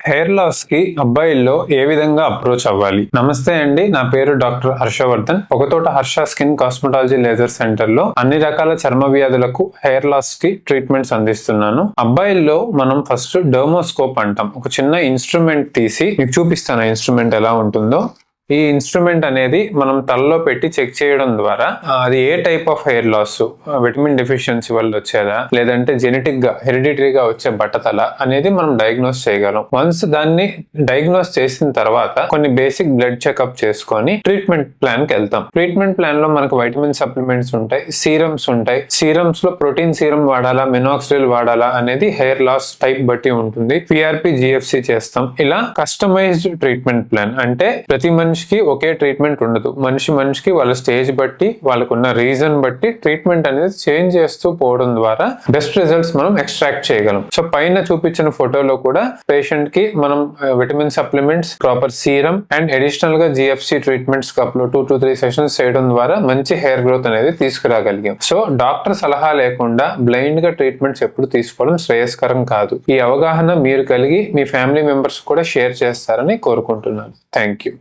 Hair loss కి అబ్బాయిల్లో ఏ విధంగా approach అవ్వాలి? నమస్తే అండి, నా పేరు డాక్టర్ హర్షవర్ధన్. ఒకతోట Harsha skin cosmetology laser centre లో అన్ని రకాల చర్మ వ్యాధులకు హెయిర్ లాస్ కి ట్రీట్మెంట్స్ అందిస్తున్నాను. అబ్బాయిల్లో మనం ఫస్ట్ డర్మోస్కోప్ అంటాం. ఒక చిన్న ఇన్స్ట్రుమెంట్ తీసి మీకు చూపిస్తాను. ఇన్స్ట్రుమెంట్ ఎలా ఉంటుందో. ఈ ఇన్స్ట్రుమెంట్ అనేది మనం తలలో పెట్టి చెక్ చేయడం ద్వారా అది ఏ type of hair loss, vitamin deficiency వల్ల వచ్చేదా లేదంటే జెనెటిక్ గా హెరిడిటరీగా వచ్చే బట్టతల అనేది మనం డయాగ్నోస్ చేయగలం. వన్స్ దాన్ని డయాగ్నోస్ చేసిన తర్వాత కొన్ని బేసిక్ బ్లడ్ చెకప్ చేసుకొని ట్రీట్మెంట్ ప్లాన్ కి వెళ్తాం. ట్రీట్మెంట్ ప్లాన్ లో మనకు వైటమిన్ సప్లిమెంట్స్ ఉంటాయి, సీరమ్స్ ఉంటాయి. సీరమ్స్ లో ప్రోటీన్ సీరం వాడాలా, మినాక్సిడిల్ వాడాలా అనేది హెయిర్ లాస్ టైప్ బట్టి ఉంటుంది. పిఆర్పి, జిఎఫ్సి చేస్తాం. ఇలా కస్టమైజ్డ్ ట్రీట్మెంట్ ప్లాన్ అంటే ప్రతి మనిషికి ఒకే ట్రీట్మెంట్ ఉండదు. మనిషికి వాళ్ళ స్టేజ్ బట్టి, వాళ్ళకున్న రీజన్ బట్టి ట్రీట్మెంట్ అనేది చేంజ్ చేస్తూ పోవడం ద్వారా బెస్ట్ రిజల్ట్స్ మనం ఎక్స్ట్రాక్ట్ చేయగలం. సో పైన చూపించిన ఫోటోలో కూడా పేషెంట్ కి మనం vitamin supplements, proper serum and additional గా జిఎఫ్సి ట్రీట్మెంట్స్ కప్లో 2 to 3 సెషన్స్ చేయడం ద్వారా మంచి హెయిర్ గ్రోత్ అనేది తీసుకురాగలిగాం. సో డాక్టర్ సలహా లేకుండా బ్లైండ్ గా ట్రీట్మెంట్స్ ఎప్పుడు తీసుకోవడం శ్రేయస్కరం కాదు. ఈ అవగాహన మీరు కలిగి మీ ఫ్యామిలీ మెంబర్స్ కూడా షేర్ చేస్తారని కోరుకుంటున్నాను. Thank you.